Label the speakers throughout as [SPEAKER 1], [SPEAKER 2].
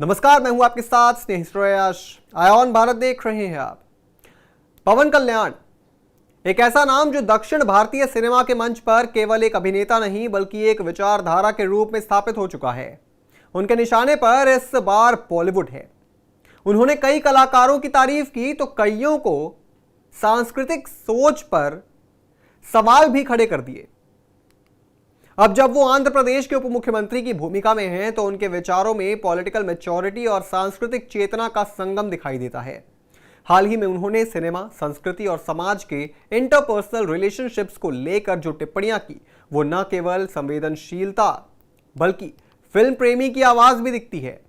[SPEAKER 1] नमस्कार, मैं हूं आपके साथ स्नेहित। आयोन भारत देख रहे हैं आप। पवन कल्याण एक ऐसा नाम जो दक्षिण भारतीय सिनेमा के मंच पर केवल एक अभिनेता नहीं बल्कि एक विचारधारा के रूप में स्थापित हो चुका है। उनके निशाने पर इस बार बॉलीवुड है। उन्होंने कई कलाकारों की तारीफ की तो कईयों को सांस्कृतिक सोच पर सवाल भी खड़े कर दिए। अब जब वो आंध्र प्रदेश के उप मुख्यमंत्री की भूमिका में हैं तो उनके विचारों में पॉलिटिकल मैच्योरिटी और सांस्कृतिक चेतना का संगम दिखाई देता है। हाल ही में उन्होंने सिनेमा, संस्कृति और समाज के इंटरपर्सनल रिलेशनशिप्स को लेकर जो टिप्पणियां की वो न केवल संवेदनशीलता बल्कि फिल्म प्रेमी की आवाज भी दिखती है।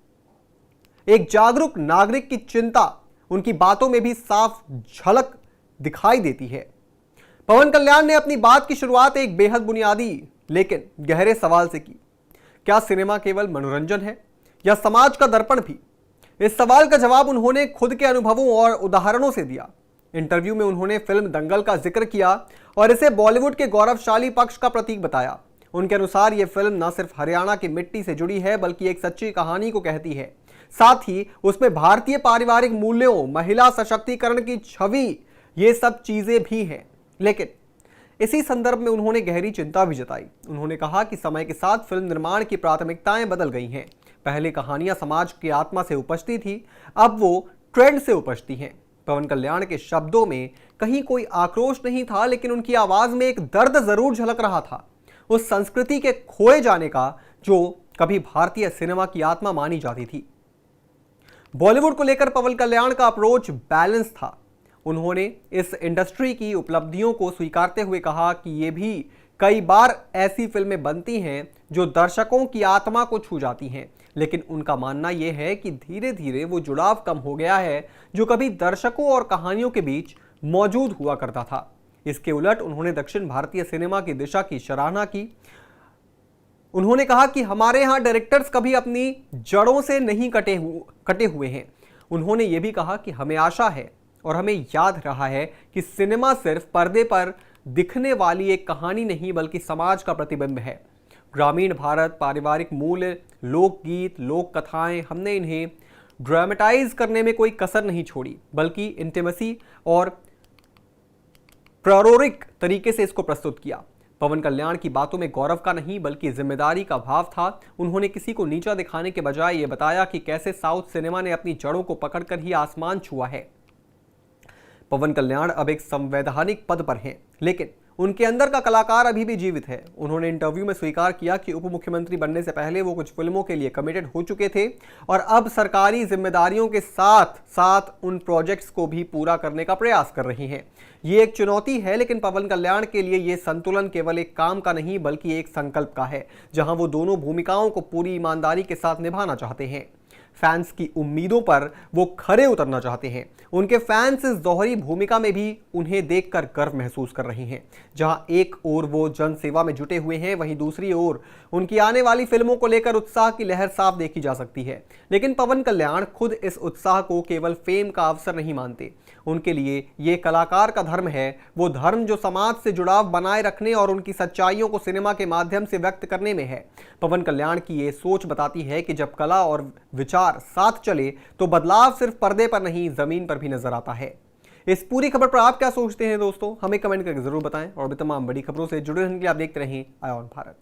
[SPEAKER 1] एक जागरूक नागरिक की चिंता उनकी बातों में भी साफ झलक दिखाई देती है। पवन कल्याण ने अपनी बात की शुरुआत एक बेहद बुनियादी लेकिन गहरे सवाल से की। क्या सिनेमा केवल मनोरंजन है या समाज का दर्पण भी? इस सवाल का जवाब उन्होंने खुद के अनुभवों और उदाहरणों से दिया। इंटरव्यू में उन्होंने फिल्म दंगल का जिक्र किया और इसे बॉलीवुड के गौरवशाली पक्ष का प्रतीक बताया। उनके अनुसार यह फिल्म न सिर्फ हरियाणा की मिट्टी से जुड़ी है बल्कि एक सच्ची कहानी को कहती है। साथ ही उसमें भारतीय पारिवारिक मूल्यों, महिला सशक्तिकरण की छवि, ये सब चीजें भी हैं। लेकिन इसी संदर्भ में उन्होंने गहरी चिंता भी जताई। उन्होंने कहा कि समय के साथ फिल्म निर्माण की प्राथमिकताएं बदल गई हैं। पहले कहानियां समाज की आत्मा से उपजती थी, अब वो ट्रेंड से उपजती हैं। पवन कल्याण के शब्दों में कहीं कोई आक्रोश नहीं था, लेकिन उनकी आवाज में एक दर्द जरूर झलक रहा था, उस संस्कृति के खोए जाने का जो कभी भारतीय सिनेमा की आत्मा मानी जाती थी। बॉलीवुड को लेकर पवन कल्याण का अप्रोच बैलेंस था। उन्होंने इस इंडस्ट्री की उपलब्धियों को स्वीकारते हुए कहा कि ये भी कई बार ऐसी फिल्में बनती हैं जो दर्शकों की आत्मा को छू जाती हैं, लेकिन उनका मानना यह है कि धीरे धीरे वो जुड़ाव कम हो गया है जो कभी दर्शकों और कहानियों के बीच मौजूद हुआ करता था। इसके उलट उन्होंने दक्षिण भारतीय सिनेमा की दिशा की सराहना की। उन्होंने कहा कि हमारे यहाँ डायरेक्टर्स कभी अपनी जड़ों से नहीं कटे हुए हैं। उन्होंने ये भी कहा कि हमें आशा है और हमें याद रहा है कि सिनेमा सिर्फ पर्दे पर दिखने वाली एक कहानी नहीं बल्कि समाज का प्रतिबिंब है। ग्रामीण भारत, पारिवारिक मूल्य, लोकगीत, लोक कथाएं, हमने इन्हें ड्रामेटाइज करने में कोई कसर नहीं छोड़ी बल्कि इंटीमेसी और प्रायोगिक तरीके से इसको प्रस्तुत किया। पवन कल्याण की बातों में गौरव का नहीं बल्कि जिम्मेदारी का भाव था। उन्होंने किसी को नीचा दिखाने के बजाय ये बताया कि कैसे साउथ सिनेमा ने अपनी जड़ों को पकड़कर ही आसमान छुआ है। पवन कल्याण अब एक संवैधानिक पद पर हैं, लेकिन उनके अंदर का कलाकार अभी भी जीवित है। उन्होंने इंटरव्यू में स्वीकार किया कि उप मुख्यमंत्री बनने से पहले वो कुछ फिल्मों के लिए कमिटेड हो चुके थे और अब सरकारी जिम्मेदारियों के साथ साथ उन प्रोजेक्ट्स को भी पूरा करने का प्रयास कर रही हैं। ये एक चुनौती है, लेकिन पवन कल्याण के लिए ये संतुलन केवल एक काम का नहीं बल्कि एक संकल्प का है, जहां वो दोनों भूमिकाओं को पूरी ईमानदारी के साथ निभाना चाहते हैं। फैंस की उम्मीदों पर वो खरे उतरना चाहते हैं। उनके फैंस इस दोहरी भूमिका में भी उन्हें देखकर गर्व महसूस कर रहे हैं। जहां एक ओर वो जन सेवा में जुटे हुए हैं, वहीं दूसरी ओर उनकी आने वाली फिल्मों को लेकर उत्साह की लहर साफ देखी जा सकती है। लेकिन पवन कल्याण खुद इस उत्साह को केवल फेम का अवसर नहीं मानते। उनके लिए ये कलाकार का धर्म है, वो धर्म जो समाज से जुड़ाव बनाए रखने और उनकी सच्चाइयों को सिनेमा के माध्यम से व्यक्त करने में है। पवन कल्याण की ये सोच बताती है कि जब कला और विचार साथ चले तो बदलाव सिर्फ पर्दे पर नहीं जमीन पर भी नजर आता है। इस पूरी खबर पर आप क्या सोचते हैं दोस्तों? हमें कमेंट करके जरूर बताएं और भी तमाम बड़ी खबरों से जुड़े रहने के लिए आप देखते रहें आयोन भारत।